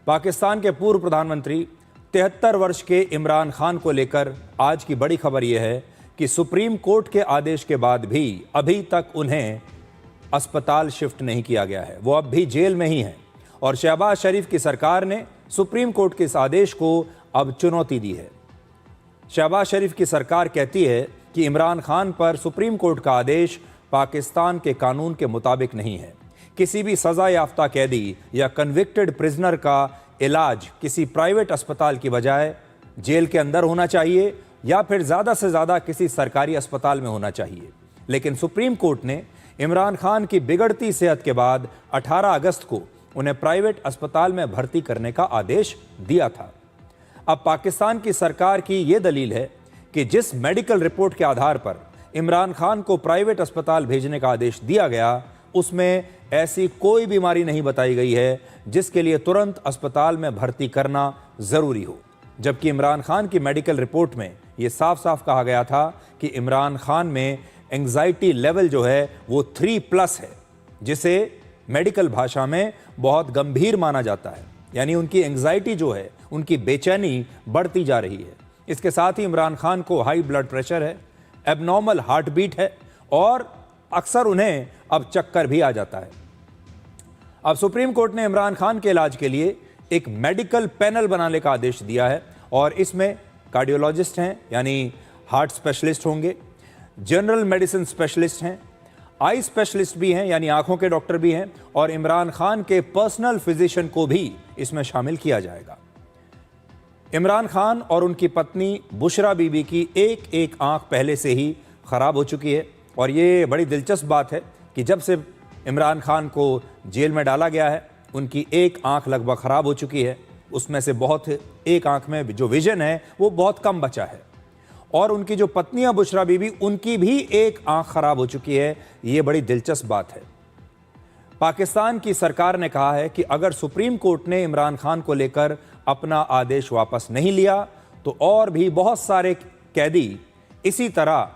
पाकिस्तान के पूर्व प्रधानमंत्री 73 वर्ष के इमरान खान को लेकर आज की बड़ी खबर यह है कि सुप्रीम कोर्ट के आदेश के बाद भी अभी तक उन्हें अस्पताल शिफ्ट नहीं किया गया है। वो अब भी जेल में ही हैं और शहबाज शरीफ की सरकार ने सुप्रीम कोर्ट के इस आदेश को अब चुनौती दी है। शहबाज शरीफ की सरकार कहती है कि इमरान खान पर सुप्रीम कोर्ट का आदेश पाकिस्तान के कानून के मुताबिक नहीं है। किसी भी सज़ा याफ्ता कैदी या कन्विक्टेड प्रिजनर का इलाज किसी प्राइवेट अस्पताल की बजाय जेल के अंदर होना चाहिए या फिर ज़्यादा से ज़्यादा किसी सरकारी अस्पताल में होना चाहिए। लेकिन सुप्रीम कोर्ट ने इमरान खान की बिगड़ती सेहत के बाद 18 अगस्त को उन्हें प्राइवेट अस्पताल में भर्ती करने का आदेश दिया था। अब पाकिस्तान की सरकार की ये दलील है कि जिस मेडिकल रिपोर्ट के आधार पर इमरान खान को प्राइवेट अस्पताल भेजने का आदेश दिया गया उसमें ऐसी कोई बीमारी नहीं बताई गई है जिसके लिए तुरंत अस्पताल में भर्ती करना ज़रूरी हो। जबकि इमरान खान की मेडिकल रिपोर्ट में ये साफ साफ कहा गया था कि इमरान खान में एंग्जाइटी लेवल जो है वो 3+ है, जिसे मेडिकल भाषा में बहुत गंभीर माना जाता है। यानी उनकी एंग्जाइटी जो है, उनकी बेचैनी बढ़ती जा रही है। इसके साथ ही इमरान खान को हाई ब्लड प्रेशर है, एबनॉर्मल हार्ट बीट है और अक्सर उन्हें अब चक्कर भी आ जाता है। अब सुप्रीम कोर्ट ने इमरान खान के इलाज के लिए एक मेडिकल पैनल बनाने का आदेश दिया है और इसमें कार्डियोलॉजिस्ट हैं यानी हार्ट स्पेशलिस्ट होंगे, जनरल मेडिसिन स्पेशलिस्ट हैं, आई स्पेशलिस्ट भी हैं यानी आंखों के डॉक्टर भी हैं और इमरान खान के पर्सनल फिजिशियन को भी इसमें शामिल किया जाएगा। इमरान खान और उनकी पत्नी बुशरा बीबी की एक आंख पहले से ही खराब हो चुकी है और ये बड़ी दिलचस्प बात है कि जब से इमरान खान को जेल में डाला गया है उनकी एक आंख लगभग ख़राब हो चुकी है। उसमें से एक आंख में जो विजन है वो बहुत कम बचा है और उनकी जो पत्नी है बुशरा बीबी, उनकी भी एक आंख ख़राब हो चुकी है। ये बड़ी दिलचस्प बात है। पाकिस्तान की सरकार ने कहा है कि अगर सुप्रीम कोर्ट ने इमरान खान को लेकर अपना आदेश वापस नहीं लिया तो और भी बहुत सारे कैदी इसी तरह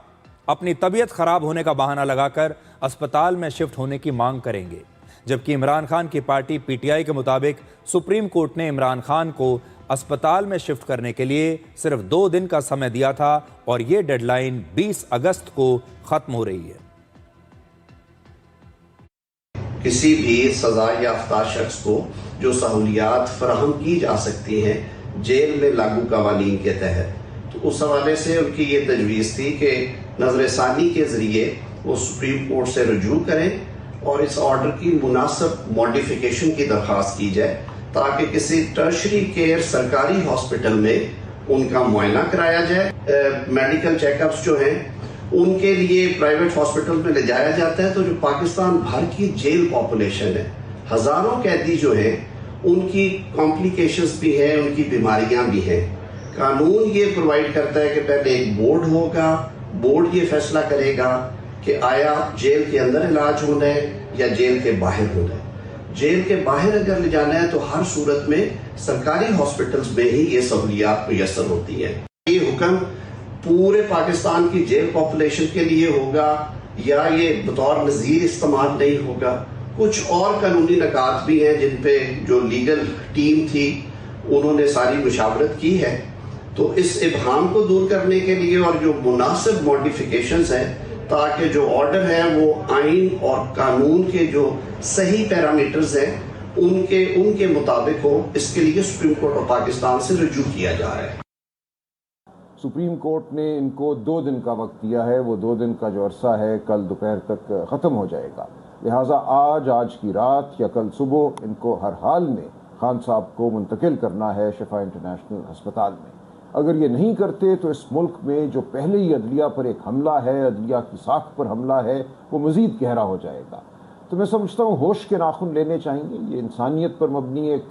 अपनी तबीयत खराब होने का बहाना लगाकर अस्पताल में शिफ्ट होने की मांग करेंगे। जबकि इमरान खान की पार्टी पीटीआई के मुताबिक सुप्रीम कोर्ट ने इमरान खान को अस्पताल में शिफ्ट करने के लिए सिर्फ 2 दिन का समय दिया था और ये डेडलाइन 20 अगस्त को खत्म हो रही है। किसी भी सजा याफ्ता शख्स को जो सहूलियात फराहम की जा सकती हैं जेल में लागू कवानीन के तहत, तो उस हवाले से उनकी ये तजवीज़ थी कि नजरसानी के जरिए वो सुप्रीम कोर्ट से रुजू करें और इस ऑर्डर की मुनासिब मॉडिफिकेशन की दरख्वास्त की जाए ताकि किसी टर्शरी केयर सरकारी हॉस्पिटल में उनका मुआयना कराया जाए। मेडिकल चेकअप्स जो हैं उनके लिए प्राइवेट हॉस्पिटल में ले जाया जाता है। तो जो पाकिस्तान भर की जेल पॉपुलेशन है, हजारों कैदी जो हैं उनकी कॉम्प्लिकेशंस भी है, उनकी बीमारियां भी हैं। कानून ये प्रोवाइड करता है कि पहले एक बोर्ड होगा, बोर्ड ये फैसला करेगा कि आया जेल के अंदर इलाज होना है या जेल के बाहर होना है। जेल के बाहर अगर ले जाना है तो हर सूरत में सरकारी हॉस्पिटल्स में ही ये सहूलियात मुयस्सर होती है। ये हुक्म पूरे पाकिस्तान की जेल पॉपुलेशन के लिए होगा या ये बतौर नज़ीर इस्तेमाल नहीं होगा। कुछ और कानूनी नकात भी हैं जिन पे जो लीगल टीम थी उन्होंने सारी मुशावरत की है। तो इस इबहाम को दूर करने के लिए और जो मुनासिब मॉडिफिकेशंस हैं ताकि जो ऑर्डर है वो आइन और कानून के जो सही पैरामीटर्स हैं उनके मुताबिक हो, इसके लिए सुप्रीम कोर्ट ऑफ पाकिस्तान से रुजू किया जा रहा है। सुप्रीम कोर्ट ने इनको 2 दिन का वक्त दिया है। वो 2 दिन का जो अरसा है कल दोपहर तक ख़त्म हो जाएगा। लिहाजा आज की रात या कल सुबह इनको हर हाल में खान साहब को मुंतकिल करना है शिफा इंटरनेशनल अस्पताल में। अगर ये नहीं करते तो इस मुल्क में जो पहले ही अदलिया पर एक हमला है, अदलिया की साख पर हमला है, वो मज़ीद गहरा हो जाएगा। तो मैं समझता हूँ होश के नाखून लेने चाहिए। ये इंसानियत पर मबनी एक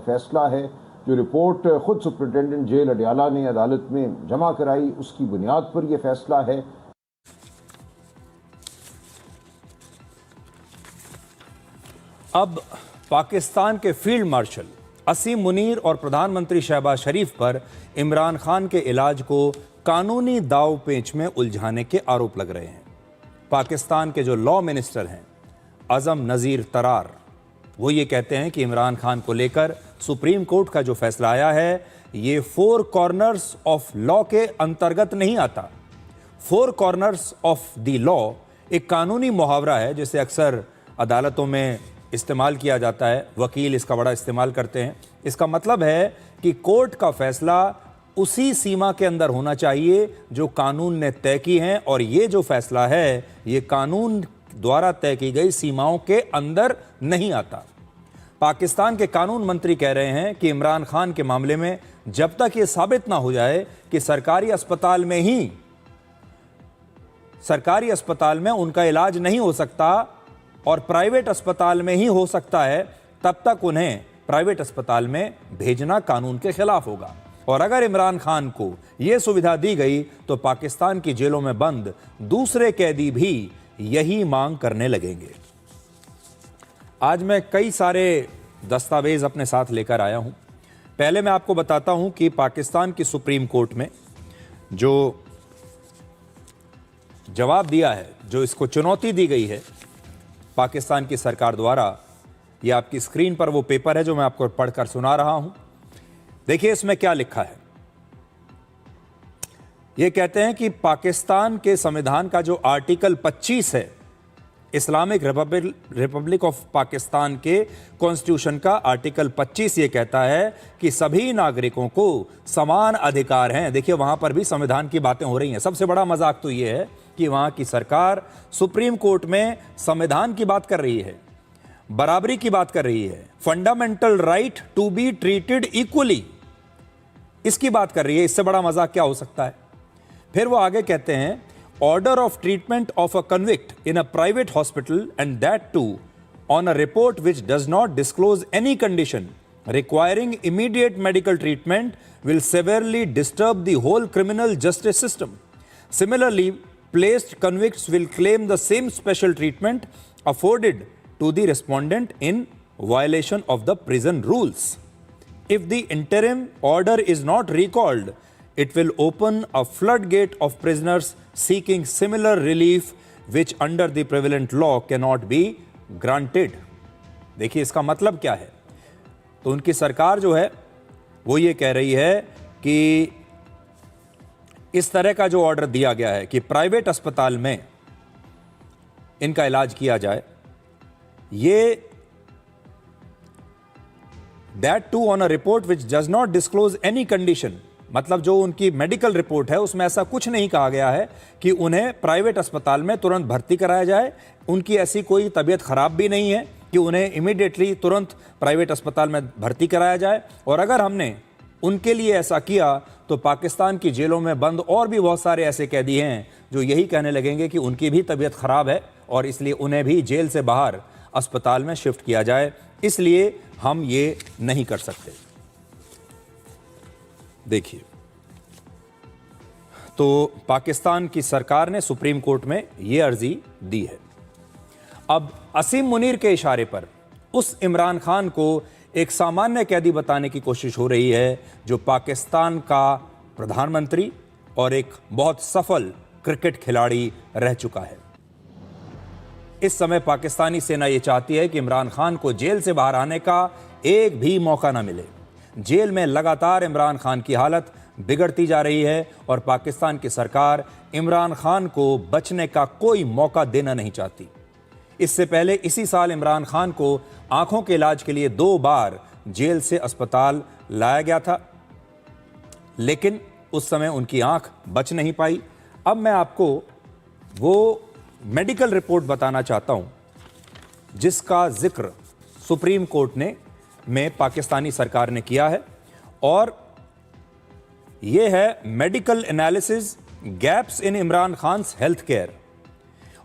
फ़ैसला है। जो रिपोर्ट खुद सुप्रिटेंडेंट जेल अडियाला ने अदालत में जमा कराई उसकी बुनियाद पर यह फ़ैसला है। अब पाकिस्तान के फील्ड मार्शल असीम मुनीर और प्रधानमंत्री शहबाज शरीफ पर इमरान खान के इलाज को कानूनी दाव पेंच में उलझाने के आरोप लग रहे हैं। पाकिस्तान के जो लॉ मिनिस्टर हैं आज़म नज़ीर तरार, वो ये कहते हैं कि इमरान खान को लेकर सुप्रीम कोर्ट का जो फैसला आया है ये 4 कॉर्नर्स ऑफ लॉ के अंतर्गत नहीं आता। 4 कॉर्नर्स ऑफ द लॉ एक कानूनी मुहावरा है जिसे अक्सर अदालतों में इस्तेमाल किया जाता है, वकील इसका बड़ा इस्तेमाल करते हैं। इसका मतलब है कि कोर्ट का फैसला उसी सीमा के अंदर होना चाहिए जो कानून ने तय की है, और ये जो फैसला है ये कानून द्वारा तय की गई सीमाओं के अंदर नहीं आता। पाकिस्तान के कानून मंत्री कह रहे हैं कि इमरान खान के मामले में जब तक ये साबित ना हो जाए कि सरकारी अस्पताल में उनका इलाज नहीं हो सकता और प्राइवेट अस्पताल में ही हो सकता है, तब तक उन्हें प्राइवेट अस्पताल में भेजना कानून के खिलाफ होगा। और अगर इमरान खान को यह सुविधा दी गई तो पाकिस्तान की जेलों में बंद दूसरे कैदी भी यही मांग करने लगेंगे। आज मैं कई सारे दस्तावेज अपने साथ लेकर आया हूं। पहले मैं आपको बताता हूं कि पाकिस्तान की सुप्रीम कोर्ट में जो जवाब दिया है, जो इसको चुनौती दी गई है पाकिस्तान की सरकार द्वारा, ये आपकी स्क्रीन पर वो पेपर है जो मैं आपको पढ़कर सुना रहा हूं। देखिए इसमें क्या लिखा है। ये कहते हैं कि पाकिस्तान के संविधान का जो आर्टिकल 25 है, इस्लामिक रिपब्लिक ऑफ पाकिस्तान के कॉन्स्टिट्यूशन का आर्टिकल 25 ये कहता है कि सभी नागरिकों को समान अधिकार हैं। देखिए वहां पर भी संविधान की बातें हो रही हैं। सबसे बड़ा मजाक तो ये है कि वहां की सरकार सुप्रीम कोर्ट में संविधान की बात कर रही है, बराबरी की बात कर रही है, fundamental right to be treated equally, इसकी बात कर रही है। इससे बड़ा मजाक क्या हो सकता है। फिर वो आगे कहते हैं order of treatment of a convict in a private hospital and that too on a report which does not disclose any condition requiring immediate medical treatment will severely disturb the whole criminal justice system. Similarly placed convicts will claim the same special treatment afforded to the respondent in violation of the prison rules. If the interim order is not recalled, it will open a floodgate of prisoners seeking similar relief which under the prevalent law cannot be granted. देखिए इसका मतलब क्या है। तो उनकी सरकार जो है वो ये कह रही है कि इस तरह का जो ऑर्डर दिया गया है कि प्राइवेट अस्पताल में इनका इलाज किया जाए, ये that too on a report which does not disclose any condition, मतलब जो उनकी मेडिकल रिपोर्ट है उसमें ऐसा कुछ नहीं कहा गया है कि उन्हें प्राइवेट अस्पताल में तुरंत भर्ती कराया जाए। उनकी ऐसी कोई तबीयत खराब भी नहीं है कि उन्हें इमीडिएटली तुरंत प्राइवेट अस्पताल में भर्ती कराया जाए। और अगर हमने उनके लिए ऐसा किया तो पाकिस्तान की जेलों में बंद और भी बहुत सारे ऐसे कैदी हैं जो यही कहने लगेंगे कि उनकी भी तबीयत खराब है और इसलिए उन्हें भी जेल से बाहर अस्पताल में शिफ्ट किया जाए, इसलिए हम ये नहीं कर सकते। देखिए तो पाकिस्तान की सरकार ने सुप्रीम कोर्ट में ये अर्जी दी है। अब असीम मुनीर के इशारे पर उस इमरान खान को एक सामान्य कैदी बताने की कोशिश हो रही है जो पाकिस्तान का प्रधानमंत्री और एक बहुत सफल क्रिकेट खिलाड़ी रह चुका है। इस समय पाकिस्तानी सेना यह चाहती है कि इमरान खान को जेल से बाहर आने का एक भी मौका ना मिले। जेल में लगातार इमरान खान की हालत बिगड़ती जा रही है और पाकिस्तान की सरकार इमरान खान को बचने का कोई मौका देना नहीं चाहती। इससे पहले इसी साल इमरान खान को आंखों के इलाज के लिए 2 बार जेल से अस्पताल लाया गया था, लेकिन उस समय उनकी आंख बच नहीं पाई। अब मैं आपको वो मेडिकल रिपोर्ट बताना चाहता हूं जिसका जिक्र सुप्रीम कोर्ट में पाकिस्तानी सरकार ने किया है, और यह है medical analysis gaps in Imran Khan's health care.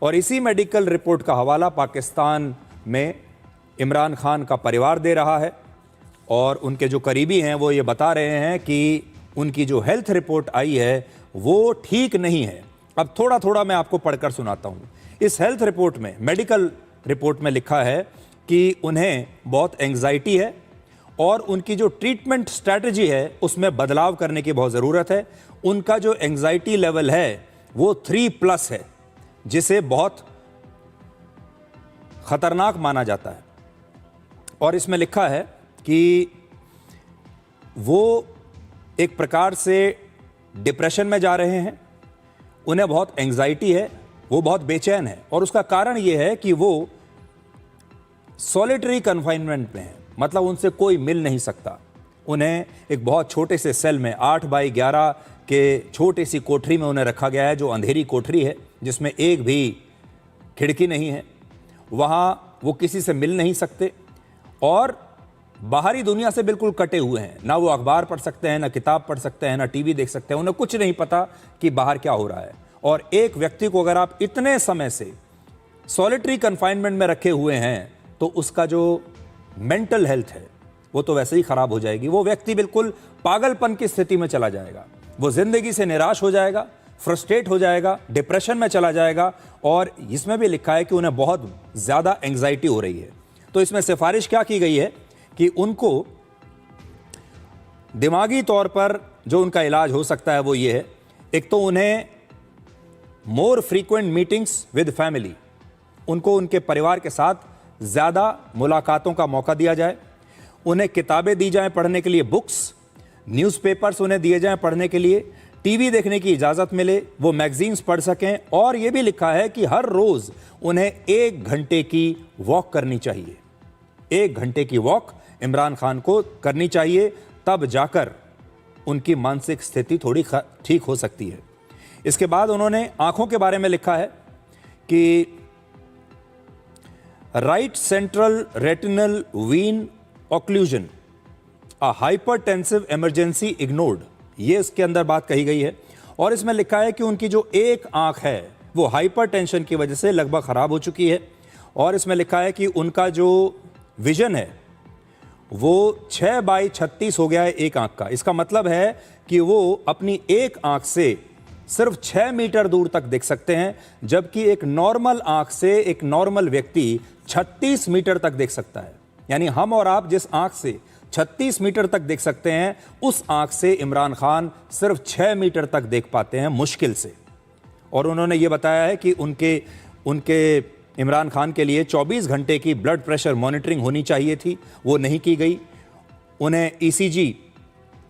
और इसी मेडिकल रिपोर्ट का हवाला पाकिस्तान में इमरान खान का परिवार दे रहा है और उनके जो करीबी हैं वो ये बता रहे हैं कि उनकी जो हेल्थ रिपोर्ट आई है वो ठीक नहीं है। अब थोड़ा थोड़ा मैं आपको पढ़कर सुनाता हूँ। इस हेल्थ रिपोर्ट में, मेडिकल रिपोर्ट में लिखा है कि उन्हें बहुत एंग्जाइटी है और उनकी जो ट्रीटमेंट स्ट्रैटेजी है उसमें बदलाव करने की बहुत ज़रूरत है। उनका जो एंग्जाइटी लेवल है वो 3+ है, जिसे बहुत खतरनाक माना जाता है। और इसमें लिखा है कि वो एक प्रकार से डिप्रेशन में जा रहे हैं, उन्हें बहुत एंग्जाइटी है, वो बहुत बेचैन है और उसका कारण ये है कि वो सॉलिटरी कन्फाइनमेंट में है, मतलब उनसे कोई मिल नहीं सकता। उन्हें एक बहुत छोटे से सेल में 8 बाई 11 के छोटी सी कोठरी में उन्हें रखा गया है, जो अंधेरी कोठरी है जिसमें एक भी खिड़की नहीं है। वहाँ वो किसी से मिल नहीं सकते और बाहरी दुनिया से बिल्कुल कटे हुए हैं। ना वो अखबार पढ़ सकते हैं, ना किताब पढ़ सकते हैं, ना टीवी देख सकते हैं। उन्हें कुछ नहीं पता कि बाहर क्या हो रहा है। और एक व्यक्ति को अगर आप इतने समय से सॉलिटरी कन्फाइनमेंट में रखे हुए हैं तो उसका जो मेंटल हेल्थ है वो तो वैसे ही खराब हो जाएगी। वो व्यक्ति बिल्कुल पागलपन की स्थिति में चला जाएगा, वो जिंदगी से निराश हो जाएगा, फ्रस्ट्रेट हो जाएगा, डिप्रेशन में चला जाएगा। और इसमें भी लिखा है कि उन्हें बहुत ज़्यादा एंग्जाइटी हो रही है। तो इसमें सिफारिश क्या की गई है कि उनको दिमागी तौर पर जो उनका इलाज हो सकता है वो ये है, एक तो उन्हें मोर फ्रीक्वेंट मीटिंग्स विद फैमिली, उनको उनके परिवार के साथ ज़्यादा मुलाकातों का मौका दिया जाए। उन्हें किताबें दी जाएं पढ़ने के लिए, बुक्स, न्यूज़पेपर्स उन्हें दिए जाएं पढ़ने के लिए, टीवी देखने की इजाज़त मिले, वो मैगजीन्स पढ़ सकें। और ये भी लिखा है कि हर रोज़ उन्हें 1 घंटे की वॉक करनी चाहिए। 1 घंटे की वॉक इमरान खान को करनी चाहिए, तब जाकर उनकी मानसिक स्थिति थोड़ी ठीक हो सकती है। इसके बाद उन्होंने आंखों के बारे में लिखा है कि right central retinal vein occlusion, a hypertensive emergency ignored, ये इसके अंदर बात कही गई है। और इसमें लिखा है कि उनकी जो एक आंख है वो हाइपरटेंशन की वजह से लगभग खराब हो चुकी है। और इसमें लिखा है कि उनका जो विजन है वो 6 बाई 36 हो गया है एक आंख का। इसका मतलब है कि वो अपनी एक आंख से सिर्फ 6 मीटर दूर तक देख सकते हैं, जबकि एक नॉर्मल आंख से एक नॉर्मल व्यक्ति 36 मीटर तक देख सकता है। यानी हम और आप जिस आंख से 36 मीटर तक देख सकते हैं, उस आंख से इमरान खान सिर्फ 6 मीटर तक देख पाते हैं मुश्किल से। और उन्होंने ये बताया है कि उनके इमरान खान के लिए 24 घंटे की ब्लड प्रेशर मॉनिटरिंग होनी चाहिए थी, वो नहीं की गई। उन्हें ईसीजी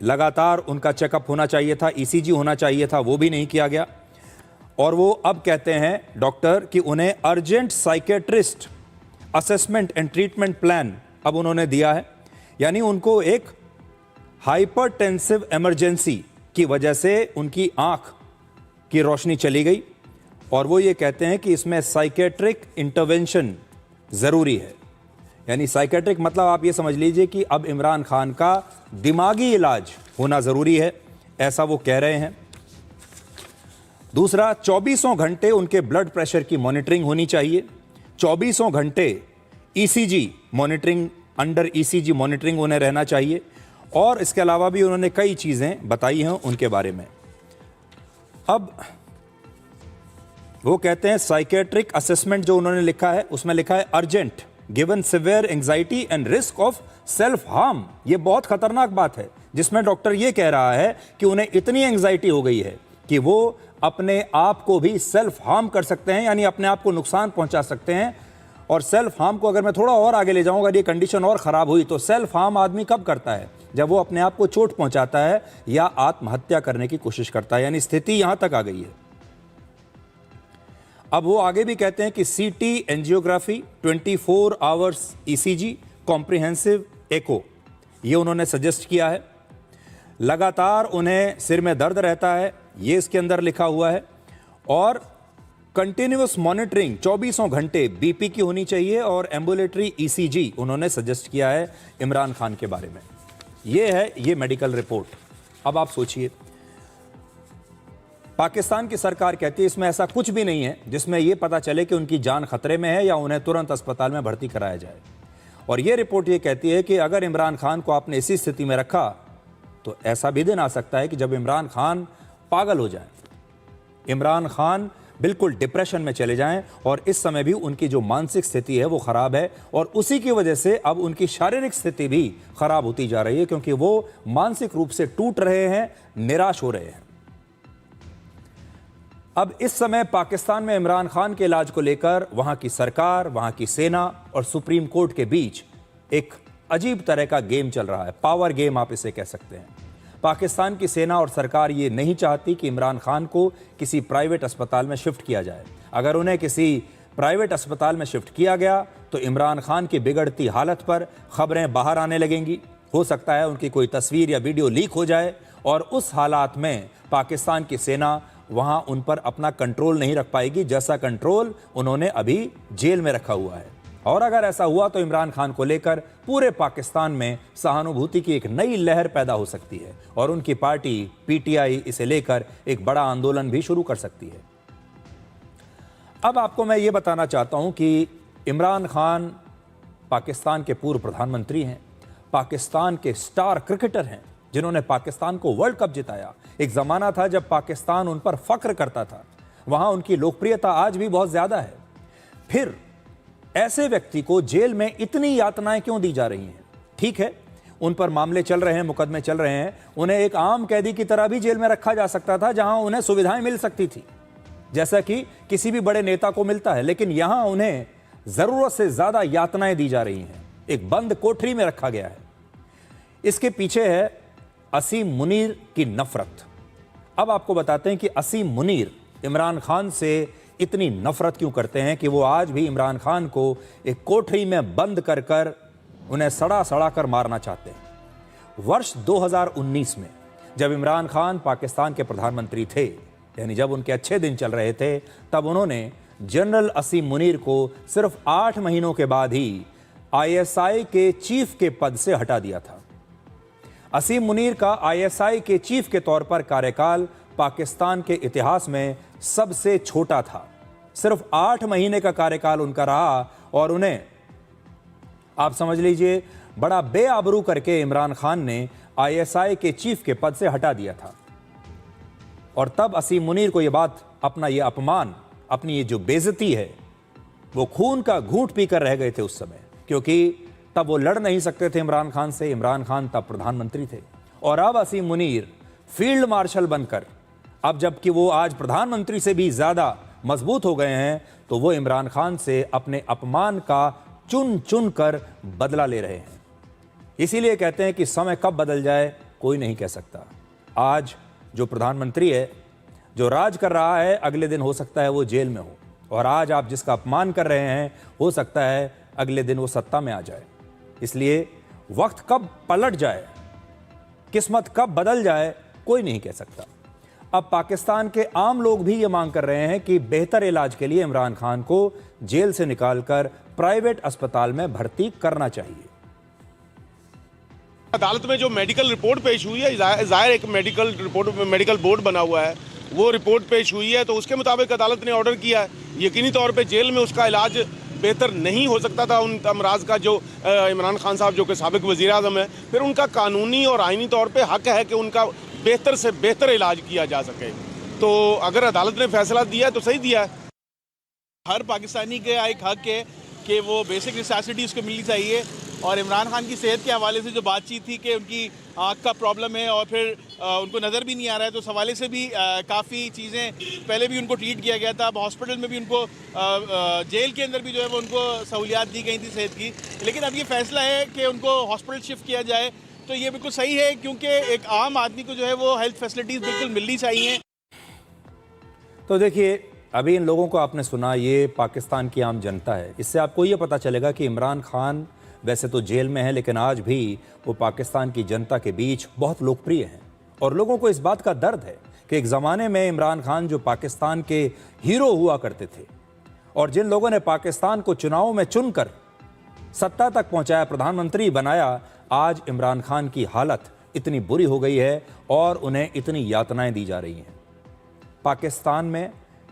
लगातार उनका चेकअप होना चाहिए था, ईसीजी होना चाहिए था, वो भी नहीं किया गया। और वो अब कहते हैं डॉक्टर कि उन्हें urgent psychiatrist assessment and treatment plan अब उन्होंने दिया है। यानी उनको एक हाइपरटेंसिव इमरजेंसी की वजह से उनकी आंख की रोशनी चली गई और वो ये कहते हैं कि इसमें साइकेट्रिक इंटरवेंशन ज़रूरी है। यानी साइकेट्रिक मतलब आप ये समझ लीजिए कि अब इमरान खान का दिमागी इलाज होना ज़रूरी है, ऐसा वो कह रहे हैं। दूसरा, 24 घंटे उनके ब्लड प्रेशर की मॉनिटरिंग होनी चाहिए, 24 घंटे ECG monitoring, under ECG monitoring उन्हें रहना चाहिए। और इसके अलावा भी उन्होंने कई चीज़ें बताई हैं उनके बारे में। अब वो कहते हैं साइकेट्रिक असेसमेंट जो उन्होंने लिखा है उसमें लिखा है urgent given severe anxiety and risk of self harm. ये बहुत खतरनाक बात है, जिसमें डॉक्टर ये कह रहा है कि उन्हें इतनी एंजाइटी हो गई है कि वो अपने आप को भी सेल्फ हार्म कर सकते हैं, यानी अपने आप को नुकसान पहुंचा सकते हैं। और सेल्फ हार्म को अगर मैं थोड़ा और आगे ले जाऊंगा, ये कंडीशन और ख़राब हुई तो सेल्फ हार्म आदमी कब करता है? जब वो अपने आप को चोट पहुंचाता है या आत्महत्या करने की कोशिश करता है। यानी स्थिति यहां तक आ गई है। अब वो आगे भी कहते हैं कि CT angiography, 24 hours ECG, comprehensive echo, ये उन्होंने सजेस्ट किया है। लगातार उन्हें सिर में दर्द रहता है, ये इसके अंदर लिखा हुआ है। और कंटिन्यूअस मॉनिटरिंग 24 घंटे बीपी की होनी चाहिए और एम्बुलेटरी ईसीजी उन्होंने सजेस्ट किया है इमरान खान के बारे में। ये है ये मेडिकल रिपोर्ट। अब आप सोचिए, पाकिस्तान की सरकार कहती है इसमें ऐसा कुछ भी नहीं है जिसमें यह पता चले कि उनकी जान खतरे में है या उन्हें तुरंत अस्पताल में भर्ती कराया जाए। और यह रिपोर्ट ये कहती है कि अगर इमरान खान को आपने इसी स्थिति में रखा तो ऐसा भी दिन आ सकता है कि जब इमरान खान पागल हो जाए, इमरान खान बिल्कुल डिप्रेशन में चले जाएं और इस समय भी उनकी जो मानसिक स्थिति है वो खराब है और उसी की वजह से अब उनकी शारीरिक स्थिति भी खराब होती जा रही है, क्योंकि वो मानसिक रूप से टूट रहे हैं, निराश हो रहे हैं। अब इस समय पाकिस्तान में इमरान खान के इलाज को लेकर वहां की सरकार, वहां की सेना और सुप्रीम कोर्ट के बीच एक अजीब तरह का गेम चल रहा है, पावर गेम आप इसे कह सकते हैं। पाकिस्तान की सेना और सरकार ये नहीं चाहती कि इमरान खान को किसी प्राइवेट अस्पताल में शिफ्ट किया जाए। अगर उन्हें किसी प्राइवेट अस्पताल में शिफ्ट किया गया तो इमरान खान की बिगड़ती हालत पर खबरें बाहर आने लगेंगी। हो सकता है उनकी कोई तस्वीर या वीडियो लीक हो जाए और उस हालात में पाकिस्तान की सेना वहां उन पर अपना कंट्रोल नहीं रख पाएगी, जैसा कंट्रोल उन्होंने अभी जेल में रखा हुआ है। और अगर ऐसा हुआ तो इमरान खान को लेकर पूरे पाकिस्तान में सहानुभूति की एक नई लहर पैदा हो सकती है और उनकी पार्टी पीटीआई इसे लेकर एक बड़ा आंदोलन भी शुरू कर सकती है। अब आपको मैं ये बताना चाहता हूं कि इमरान खान पाकिस्तान के पूर्व प्रधानमंत्री हैं, पाकिस्तान के स्टार क्रिकेटर हैं, जिन्होंने पाकिस्तान को वर्ल्ड कप जिताया। एक ज़माना था जब पाकिस्तान उन पर फख्र करता था, वहाँ उनकी लोकप्रियता आज भी बहुत ज़्यादा है। फिर ऐसे व्यक्ति को जेल में इतनी यातनाएं क्यों दी जा रही हैं? ठीक है, उन पर मामले चल रहे हैं, मुकदमे चल रहे हैं, उन्हें एक आम कैदी की तरह भी जेल में रखा जा सकता था, जहां उन्हें सुविधाएं मिल सकती थी जैसा कि किसी भी बड़े नेता को मिलता है। लेकिन यहां उन्हें जरूरत से ज्यादा यातनाएं दी जा रही हैं, एक बंद कोठरी में रखा गया है। इसके पीछे है असीम मुनीर की नफरत। अब आपको बताते हैं कि असीम मुनीर इमरान खान से इतनी नफरत क्यों करते हैं कि वो आज भी इमरान खान को एक कोठरी में बंद कर कर उन्हें सड़ा सड़ा कर मारना चाहते हैं। वर्ष 2019 में जब इमरान खान पाकिस्तान के प्रधानमंत्री थे, यानी जब उनके अच्छे दिन चल रहे थे, तब उन्होंने जनरल असीम मुनीर को सिर्फ 8 महीनों के बाद ही आईएसआई के चीफ के पद से हटा दिया था। असीम मुनीर का आईएसआई के चीफ के तौर पर कार्यकाल पाकिस्तान के इतिहास में सबसे छोटा था। सिर्फ 8 महीने का कार्यकाल उनका रहा और उन्हें आप समझ लीजिए बड़ा बेआबरू करके इमरान खान ने आईएसआई के चीफ के पद से हटा दिया था। और तब असीम मुनीर को यह बात, अपना यह अपमान, अपनी ये जो बेइज्जती है, वो खून का घूंट पीकर रह गए थे उस समय, क्योंकि तब वो लड़ नहीं सकते थे इमरान खान से। इमरान खान तब प्रधानमंत्री थे और अब असीम मुनीर फील्ड मार्शल बनकर, अब जबकि वो आज प्रधानमंत्री से भी ज्यादा मजबूत हो गए हैं, तो वो इमरान खान से अपने अपमान का चुन चुन कर बदला ले रहे हैं। इसीलिए कहते हैं कि समय कब बदल जाए कोई नहीं कह सकता। आज जो प्रधानमंत्री है, जो राज कर रहा है, अगले दिन हो सकता है वो जेल में हो, और आज आप जिसका अपमान कर रहे हैं हो सकता है अगले दिन वो सत्ता में आ जाए। इसलिए वक्त कब पलट जाए, किस्मत कब बदल जाए, कोई नहीं कह सकता। अब पाकिस्तान के आम लोग भी ये मांग कर रहे हैं कि बेहतर इलाज के लिए इमरान खान को जेल से निकालकर प्राइवेट अस्पताल में भर्ती करना चाहिए। अदालत में जो मेडिकल रिपोर्ट पेश हुई है, जाहिर एक मेडिकल बोर्ड बना हुआ है, वो रिपोर्ट पेश हुई है, तो उसके मुताबिक अदालत ने ऑर्डर किया है। यकीनी तौर पे जेल में उसका इलाज बेहतर नहीं हो सकता था उन अमराज का, जो इमरान खान साहब जो कि साबिक वज़ीर आज़म है, फिर उनका कानूनी और आइनी तौर पे हक है कि उनका बेहतर से बेहतर इलाज किया जा सके। तो अगर अदालत ने फैसला दिया है तो सही दिया है। हर पाकिस्तानी के एक हक है कि वो बेसिक नेसेसिटी उसको मिलनी चाहिए। और इमरान खान की सेहत के हवाले से जो बातचीत थी कि उनकी आँख का प्रॉब्लम है और फिर उनको नज़र भी नहीं आ रहा है, तो उस हवाले से भी काफ़ी चीज़ें पहले भी उनको ट्रीट किया गया था। अब हॉस्पिटल में भी उनको जेल के अंदर भी जो है वो उनको सहूलियात दी गई थी सेहत की। लेकिन अब ये फैसला है कि उनको हॉस्पिटल शिफ्ट किया जाए, तो ये बिल्कुल सही है, क्योंकि एक आम आदमी को जो है वो हेल्थ फैसिलिटीज़ बिल्कुल मिलनी चाहिए। तो देखिए, अभी इन लोगों को आपने सुना, ये पाकिस्तान की आम जनता है। इससे आपको ये पता चलेगा कि इमरान खान वैसे तो जेल में है, लेकिन आज भी वो पाकिस्तान की जनता के बीच बहुत लोकप्रिय हैं। और लोगों को इस बात का दर्द है कि एक ज़माने में इमरान खान जो पाकिस्तान के हीरो हुआ करते थे, और जिन लोगों ने पाकिस्तान को चुनाव में चुनकर सत्ता तक पहुंचाया, प्रधानमंत्री बनाया, आज इमरान खान की हालत इतनी बुरी हो गई है और उन्हें इतनी यातनाएं दी जा रही हैं। पाकिस्तान में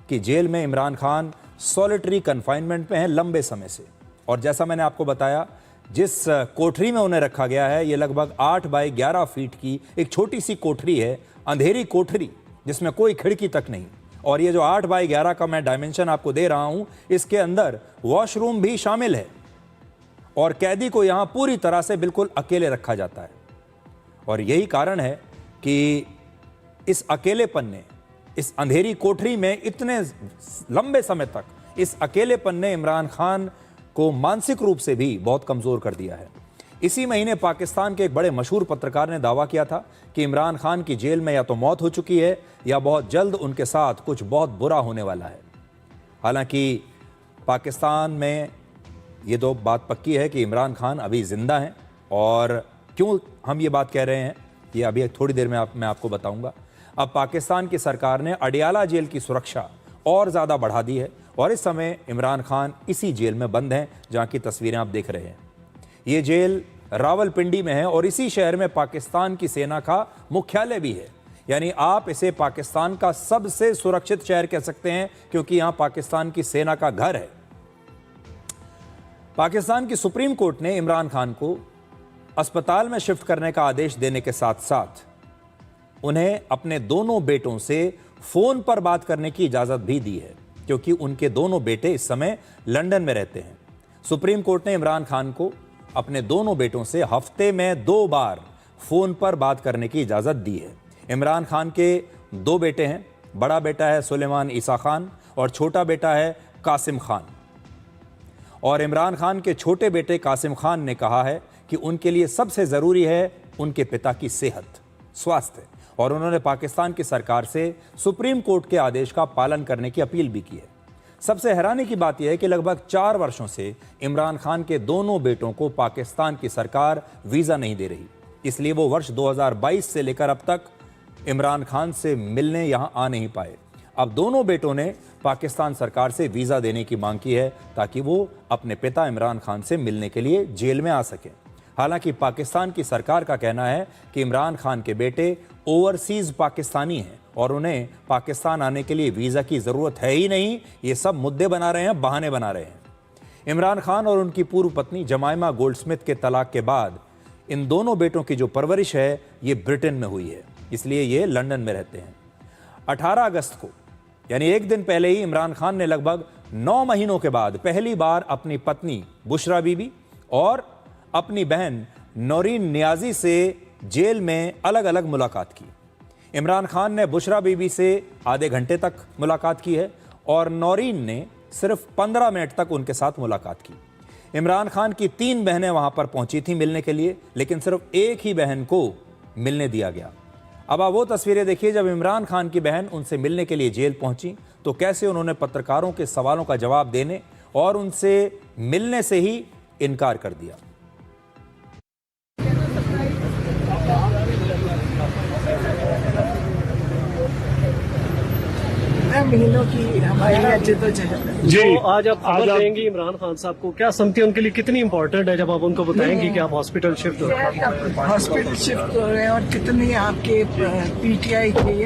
कि जेल में इमरान खान सॉलिटरी कन्फाइनमेंट में है लंबे समय से, और जैसा मैंने आपको बताया, जिस कोठरी में उन्हें रखा गया है, ये लगभग 8 बाई 11 फीट की एक छोटी सी कोठरी है, अंधेरी कोठरी जिसमें कोई खिड़की तक नहीं। और ये जो 8 बाई 11 का मैं डायमेंशन आपको दे रहा हूं, इसके अंदर वॉशरूम भी शामिल है, और कैदी को यहां पूरी तरह से बिल्कुल अकेले रखा जाता है। और यही कारण है कि इस अकेलेपन ने, इस अंधेरी कोठरी में इतने लंबे समय तक इस अकेलेपन ने इमरान खान को मानसिक रूप से भी बहुत कमजोर कर दिया है। इसी महीने पाकिस्तान के एक बड़े मशहूर पत्रकार ने दावा किया था कि इमरान खान की जेल में या तो मौत हो चुकी है या बहुत जल्द उनके साथ कुछ बहुत बुरा होने वाला है। हालांकि पाकिस्तान में ये तो बात पक्की है कि इमरान खान अभी जिंदा हैं, और क्यों हम ये बात कह रहे हैं ये अभी थोड़ी देर में मैं आपको बताऊंगा। अब पाकिस्तान की सरकार ने अडियाला जेल की सुरक्षा और ज़्यादा बढ़ा दी है और इस समय इमरान खान इसी जेल में बंद हैं जहां की तस्वीरें आप देख रहे हैं। ये जेल रावलपिंडी में है और इसी शहर में पाकिस्तान की सेना का मुख्यालय भी है, यानी आप इसे पाकिस्तान का सबसे सुरक्षित शहर कह सकते हैं क्योंकि यहां पाकिस्तान की सेना का घर है। पाकिस्तान की सुप्रीम कोर्ट ने इमरान खान को अस्पताल में शिफ्ट करने का आदेश देने के साथ साथ उन्हें अपने दोनों बेटों से फोन पर बात करने की इजाजत भी दी है, क्योंकि उनके दोनों बेटे इस समय लंदन में रहते हैं। सुप्रीम कोर्ट ने इमरान खान को अपने दोनों बेटों से हफ्ते में 2 बार फोन पर बात करने की इजाजत दी है। इमरान खान के 2 बेटे हैं, बड़ा बेटा है सुलेमान ईसा खान और छोटा बेटा है कासिम खान। और इमरान खान के छोटे बेटे कासिम खान ने कहा है कि उनके लिए सबसे ज़रूरी है उनके पिता की सेहत, स्वास्थ्य, और उन्होंने पाकिस्तान की सरकार से सुप्रीम कोर्ट के आदेश का पालन करने की अपील भी की है। सबसे हैरानी की बात यह है कि लगभग 4 वर्षों से इमरान खान के दोनों बेटों को पाकिस्तान की सरकार वीज़ा नहीं दे रही, इसलिए वो वर्ष 2022 से लेकर अब तक इमरान खान से मिलने यहां आ नहीं पाए। अब दोनों बेटों ने पाकिस्तान सरकार से वीज़ा देने की मांग की है ताकि वो अपने पिता इमरान खान से मिलने के लिए जेल में आ सकें। हालांकि पाकिस्तान की सरकार का कहना है कि इमरान खान के बेटे ओवरसीज़ पाकिस्तानी हैं और उन्हें पाकिस्तान आने के लिए वीज़ा की ज़रूरत है ही नहीं। ये सब मुद्दे बना रहे हैं, बहाने बना रहे हैं। इमरान खान और उनकी पूर्व पत्नी जमाइमा गोल्डस्मिथ के तलाक के बाद इन दोनों बेटों की जो परवरिश है ये ब्रिटेन में हुई है, इसलिए ये लंदन में रहते हैं। 18 अगस्त को यानी एक दिन पहले ही इमरान खान ने लगभग 9 महीनों के बाद पहली बार अपनी पत्नी बुशरा बीबी और अपनी बहन नौरीन नियाजी से जेल में अलग अलग मुलाकात की। इमरान खान ने बुशरा बीबी से आधे घंटे तक मुलाकात की है और नौरीन ने सिर्फ 15 मिनट तक उनके साथ मुलाकात की। इमरान खान की 3 बहनें वहां पर पहुंची थीं मिलने के लिए, लेकिन सिर्फ एक ही बहन को मिलने दिया गया। अब आप वो तस्वीरें देखिए जब इमरान खान की बहन उनसे मिलने के लिए जेल पहुंची तो कैसे उन्होंने पत्रकारों के सवालों का जवाब देने और उनसे मिलने से ही इनकार कर दिया। महीनों की हमारी जद्दोजहद जी, तो आज आप खबर देंगी इमरान खान साहब को, क्या समझती है उनके लिए कितनी इम्पोर्टेंट है जब आप उनको बताएंगी कि आप हॉस्पिटल शिफ्ट हो रहे हैं? हॉस्पिटल शिफ्ट हो रहे हैं और कितने आपके पीटीआई के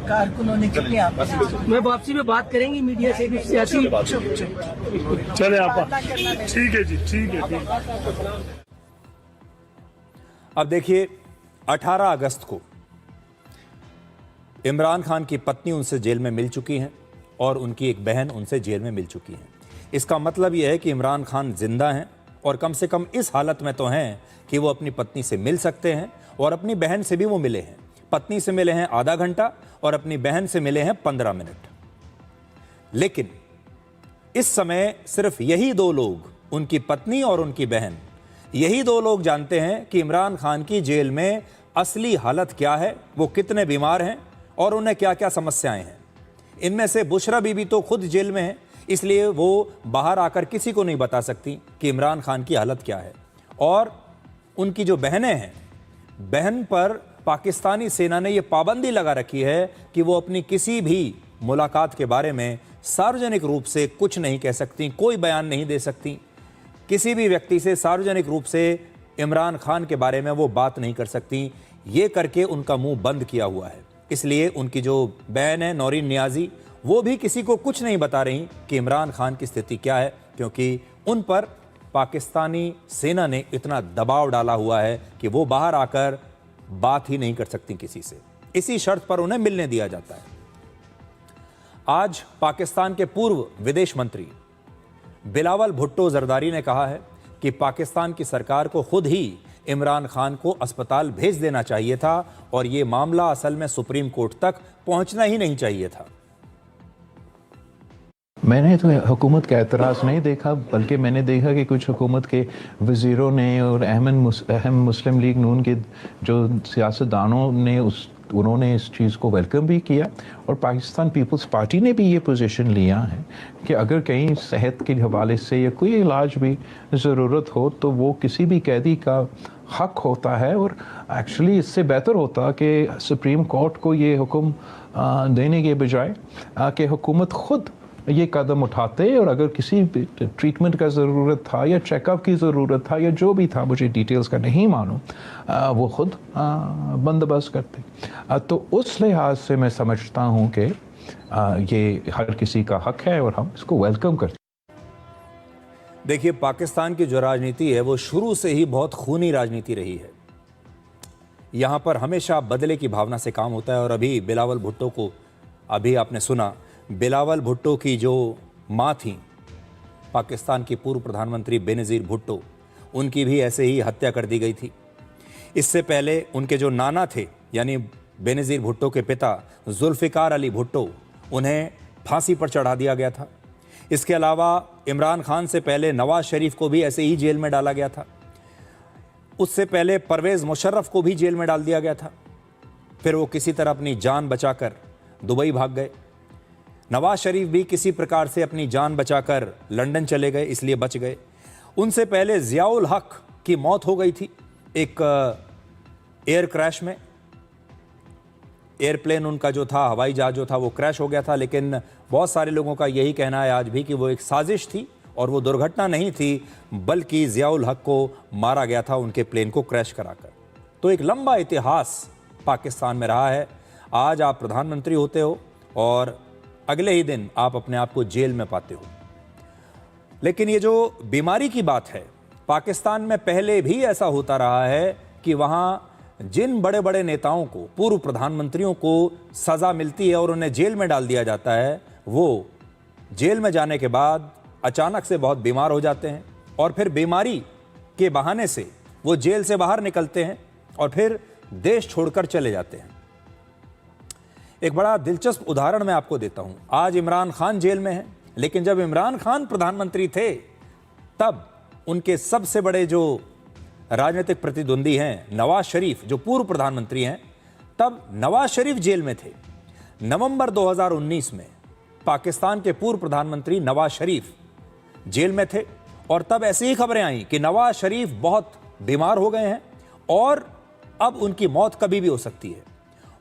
कारकुनों ने कितने आप मैं वापसी में बात करेंगी मीडिया से भी सियासी चले आप, ठीक है जी, ठीक है। अब देखिए 18 अगस्त को इमरान खान की पत्नी उनसे जेल में मिल चुकी हैं और उनकी एक बहन उनसे जेल में मिल चुकी हैं। इसका मतलब यह है कि इमरान खान जिंदा हैं और कम से कम इस हालत में तो हैं कि वो अपनी पत्नी से मिल सकते हैं और अपनी बहन से भी वो मिले हैं। पत्नी से मिले हैं आधा घंटा और अपनी बहन से मिले हैं 15 मिनट। लेकिन इस समय सिर्फ यही 2 लोग, उनकी पत्नी और उनकी बहन, यही 2 लोग जानते हैं कि इमरान खान की जेल में असली हालत क्या है, वो कितने बीमार हैं और उन्हें क्या क्या समस्याएं हैं। इनमें से बुशरा बीबी तो खुद जेल में है, इसलिए वो बाहर आकर किसी को नहीं बता सकती कि इमरान खान की हालत क्या है। और उनकी जो बहनें हैं, बहन पर पाकिस्तानी सेना ने ये पाबंदी लगा रखी है कि वो अपनी किसी भी मुलाकात के बारे में सार्वजनिक रूप से कुछ नहीं कह सकती, कोई बयान नहीं दे सकती। किसी भी व्यक्ति से सार्वजनिक रूप से इमरान खान के बारे में वो बात नहीं कर सकती। ये करके उनका मुंह बंद किया हुआ है। इसलिए उनकी जो बहन है नौरीन नियाजी, वो भी किसी को कुछ नहीं बता रही कि इमरान खान की स्थिति क्या है, क्योंकि उन पर पाकिस्तानी सेना ने इतना दबाव डाला हुआ है कि वो बाहर आकर बात ही नहीं कर सकती किसी से। इसी शर्त पर उन्हें मिलने दिया जाता है। आज पाकिस्तान के पूर्व विदेश मंत्री बिलावल भुट्टो जरदारी ने कहा है कि पाकिस्तान की सरकार को खुद ही इमरान खान को अस्पताल भेज देना चाहिए था और ये मामला असल में सुप्रीम कोर्ट तक पहुंचना ही नहीं चाहिए था। मैंने तो हुकूमत का एतराज़ नहीं देखा, बल्कि मैंने देखा कि कुछ हुकूमत के वज़ीरों ने और अहम मुस्लिम लीग नून के जो सियासतदानों ने उन्होंने इस चीज़ को वेलकम भी किया, और पाकिस्तान पीपल्स पार्टी ने भी ये पोजीशन लिया है कि अगर कहीं सेहत के हवाले से या कोई इलाज भी ज़रूरत हो तो वो किसी भी कैदी का हक होता है। और एक्चुअली इससे बेहतर होता कि सुप्रीम कोर्ट को ये हुक्म देने के बजाय कि हुकूमत ख़ुद ये कदम उठाते, और अगर किसी भी ट्रीटमेंट का ज़रूरत था या चेकअप की ज़रूरत था या जो भी था, मुझे डिटेल्स का नहीं मालूम, वो ख़ुद बंदोबस्त करते। तो उस लिहाज से मैं समझता हूँ कि ये हर किसी का हक है और हम इसको वेलकम करते हैं। देखिए, पाकिस्तान की जो राजनीति है वो शुरू से ही बहुत खूनी राजनीति रही है। यहाँ पर हमेशा बदले की भावना से काम होता है। और अभी बिलावल भुट्टो को, अभी आपने सुना, बिलावल भुट्टो की जो माँ थी पाकिस्तान की पूर्व प्रधानमंत्री बेनज़ीर भुट्टो, उनकी भी ऐसे ही हत्या कर दी गई थी। इससे पहले उनके जो नाना थे यानी बेनज़ीर भुट्टो के पिता जुल्फ़िकार अली भुट्टो, उन्हें फांसी पर चढ़ा दिया गया था। इसके अलावा इमरान खान से पहले नवाज शरीफ को भी ऐसे ही जेल में डाला गया था। उससे पहले परवेज़ मुशर्रफ को भी जेल में डाल दिया गया था। फिर वो किसी तरह अपनी जान बचाकर दुबई भाग गए। नवाज शरीफ भी किसी प्रकार से अपनी जान बचाकर लंदन चले गए, इसलिए बच गए। उनसे पहले ज़ियाउल हक की मौत हो गई थी एक एयर क्रैश में। एयरप्लेन उनका जो था, हवाई जहाज जो था, वो क्रैश हो गया था। लेकिन बहुत सारे लोगों का यही कहना है आज भी कि वो एक साजिश थी और वो दुर्घटना नहीं थी, बल्कि ज़ियाउल हक को मारा गया था उनके प्लेन को क्रैश कराकर। तो एक लंबा इतिहास पाकिस्तान में रहा है। आज आप प्रधानमंत्री होते हो और अगले ही दिन आप अपने आप को जेल में पाते हो। लेकिन ये जो बीमारी की बात है, पाकिस्तान में पहले भी ऐसा होता रहा है कि वहाँ जिन बड़े बड़े नेताओं को, पूर्व प्रधानमंत्रियों को सज़ा मिलती है और उन्हें जेल में डाल दिया जाता है, वो जेल में जाने के बाद अचानक से बहुत बीमार हो जाते हैं और फिर बीमारी के बहाने से वो जेल से बाहर निकलते हैं और फिर देश छोड़कर चले जाते हैं। एक बड़ा दिलचस्प उदाहरण मैं आपको देता हूं। आज इमरान खान जेल में हैं, लेकिन जब इमरान खान प्रधानमंत्री थे तब उनके सबसे बड़े जो राजनीतिक प्रतिद्वंदी हैं नवाज शरीफ, जो पूर्व प्रधानमंत्री हैं, तब नवाज शरीफ जेल में थे। नवंबर 2019 में पाकिस्तान के पूर्व प्रधानमंत्री नवाज शरीफ जेल में थे और तब ऐसी ही खबरें आई कि नवाज शरीफ बहुत बीमार हो गए हैं और अब उनकी मौत कभी भी हो सकती है।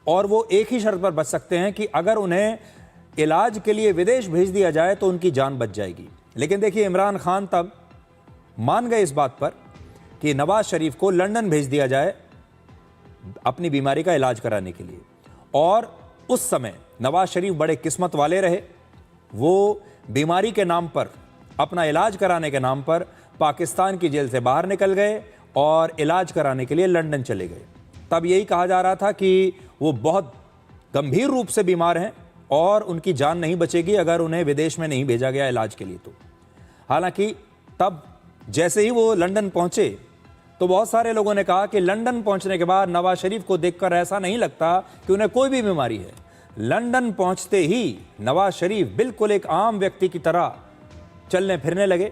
और वो एक ही शर्त पर बच सकते हैं कि अगर उन्हें इलाज के लिए विदेश भेज दिया जाए तो उनकी जान बच जाएगी। लेकिन देखिए, इमरान खान तब मान गए इस बात पर कि नवाज शरीफ को लंदन भेज दिया जाए अपनी बीमारी का इलाज कराने के लिए। और उस समय नवाज शरीफ बड़े किस्मत वाले रहे। वो बीमारी के नाम पर, अपना इलाज कराने के नाम पर पाकिस्तान की जेल से बाहर निकल गए और इलाज कराने के लिए लंदन चले गए। तब यही कहा जा रहा था कि वो बहुत गंभीर रूप से बीमार हैं और उनकी जान नहीं बचेगी अगर उन्हें विदेश में नहीं भेजा गया इलाज के लिए। तो हालांकि तब जैसे ही वो लंदन पहुंचे तो बहुत सारे लोगों ने कहा कि लंदन पहुंचने के बाद नवाज शरीफ को देखकर ऐसा नहीं लगता कि उन्हें कोई भी बीमारी है। लंदन पहुंचते ही नवाज शरीफ बिल्कुल एक आम व्यक्ति की तरह चलने फिरने लगे,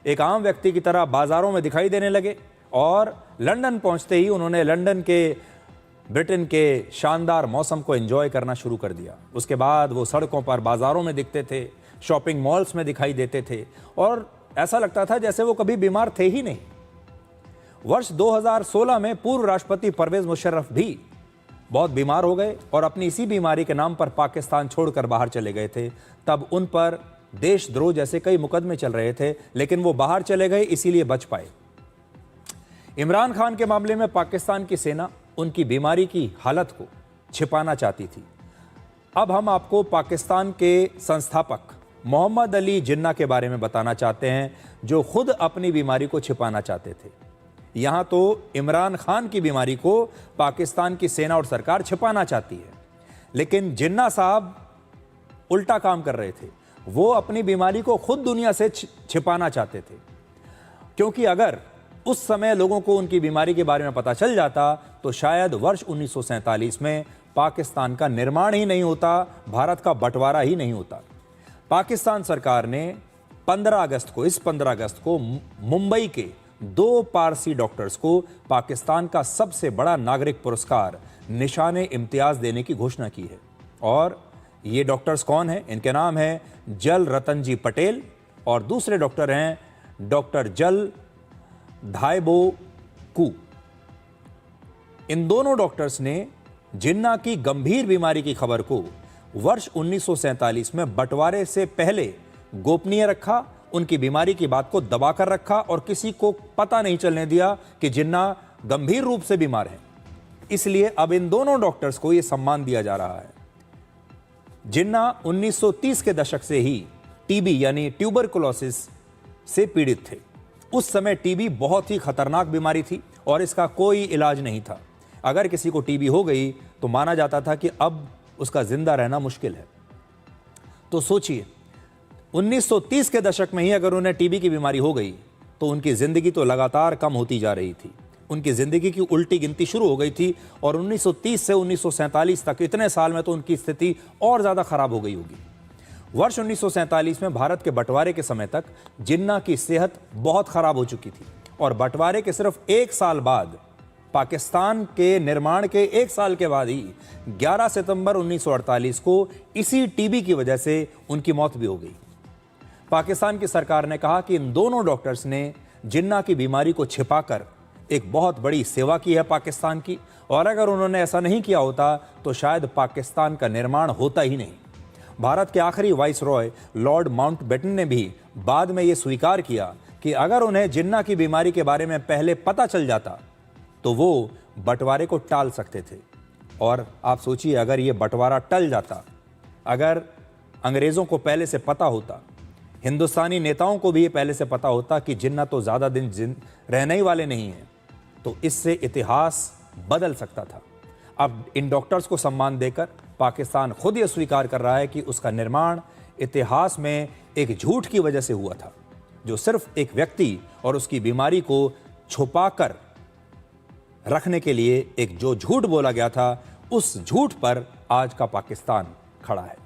एक आम व्यक्ति की तरह बाजारों में दिखाई देने लगे। और लंदन पहुंचते ही उन्होंने लंदन के, ब्रिटेन के शानदार मौसम को एंजॉय करना शुरू कर दिया। उसके बाद वो सड़कों पर, बाजारों में दिखते थे, शॉपिंग मॉल्स में दिखाई देते थे और ऐसा लगता था जैसे वो कभी बीमार थे ही नहीं। वर्ष 2016 में पूर्व राष्ट्रपति परवेज़ मुशर्रफ भी बहुत बीमार हो गए और अपनी इसी बीमारी के नाम पर पाकिस्तान छोड़कर बाहर चले गए थे। तब उन पर देशद्रोह जैसे कई मुकदमे चल रहे थे, लेकिन वो बाहर चले गए, इसीलिए बच पाए। इमरान खान के मामले में पाकिस्तान की सेना उनकी बीमारी की हालत को छिपाना चाहती थी। अब हम आपको पाकिस्तान के संस्थापक मोहम्मद अली जिन्ना के बारे में बताना चाहते हैं, जो खुद अपनी बीमारी को छिपाना चाहते थे। यहाँ तो इमरान खान की बीमारी को पाकिस्तान की सेना और सरकार छिपाना चाहती है, लेकिन जिन्ना साहब उल्टा काम कर रहे थे। वो अपनी बीमारी को खुद दुनिया से छिपाना चाहते थे, क्योंकि अगर उस समय लोगों को उनकी बीमारी के बारे में पता चल जाता तो शायद वर्ष 1947 में पाकिस्तान का निर्माण ही नहीं होता, भारत का बंटवारा ही नहीं होता। पाकिस्तान सरकार ने 15 अगस्त को मुंबई के 2 पारसी डॉक्टर्स को पाकिस्तान का सबसे बड़ा नागरिक पुरस्कार निशाने इम्तियाज देने की घोषणा की है। और ये डॉक्टर्स कौन हैं? इनके नाम हैं जल रतन जी पटेल और दूसरे डॉक्टर हैं डॉक्टर जल धायबो कू। इन दोनों डॉक्टर्स ने जिन्ना की गंभीर बीमारी की खबर को वर्ष 1947 में बंटवारे से पहले गोपनीय रखा, उनकी बीमारी की बात को दबाकर रखा और किसी को पता नहीं चलने दिया कि जिन्ना गंभीर रूप से बीमार हैं। इसलिए अब इन दोनों डॉक्टर्स को यह सम्मान दिया जा रहा है। जिन्ना 1930 के दशक से ही टीबी यानी ट्यूबरकुलोसिस से पीड़ित थे। उस समय टीबी बहुत ही खतरनाक बीमारी थी और इसका कोई इलाज नहीं था। अगर किसी को टीबी हो गई तो माना जाता था कि अब उसका जिंदा रहना मुश्किल है। तो सोचिए 1930 के दशक में ही अगर उन्हें टीबी की बीमारी हो गई तो उनकी जिंदगी तो लगातार कम होती जा रही थी। उनकी जिंदगी की उल्टी गिनती शुरू हो गई थी और 1930 से 1947 तक इतने साल में तो उनकी स्थिति और ज्यादा खराब हो गई होगी। वर्ष 1947 में भारत के बंटवारे के समय तक जिन्ना की सेहत बहुत खराब हो चुकी थी और बंटवारे के सिर्फ 1 साल बाद, पाकिस्तान के निर्माण के 1 साल के बाद ही 11 सितंबर 1948 को इसी टीबी की वजह से उनकी मौत भी हो गई। पाकिस्तान की सरकार ने कहा कि इन दोनों डॉक्टर्स ने जिन्ना की बीमारी को छिपाकर एक बहुत बड़ी सेवा की है पाकिस्तान की, और अगर उन्होंने ऐसा नहीं किया होता तो शायद पाकिस्तान का निर्माण होता ही नहीं। भारत के आखिरी वाइसरॉय लॉर्ड माउंटबेटन ने भी बाद में यह स्वीकार किया कि अगर उन्हें जिन्ना की बीमारी के बारे में पहले पता चल जाता तो वो बंटवारे को टाल सकते थे। और आप सोचिए अगर ये बंटवारा टल जाता, अगर अंग्रेज़ों को पहले से पता होता, हिंदुस्तानी नेताओं को भी ये पहले से पता होता कि जिन्ना तो ज़्यादा दिन रहने ही वाले नहीं हैं, तो इससे इतिहास बदल सकता था। अब इन डॉक्टर्स को सम्मान देकर पाकिस्तान खुद ये स्वीकार कर रहा है कि उसका निर्माण इतिहास में एक झूठ की वजह से हुआ था, जो सिर्फ एक व्यक्ति और उसकी बीमारी को छुपाकर रखने के लिए एक जो झूठ बोला गया था, उस झूठ पर आज का पाकिस्तान खड़ा है।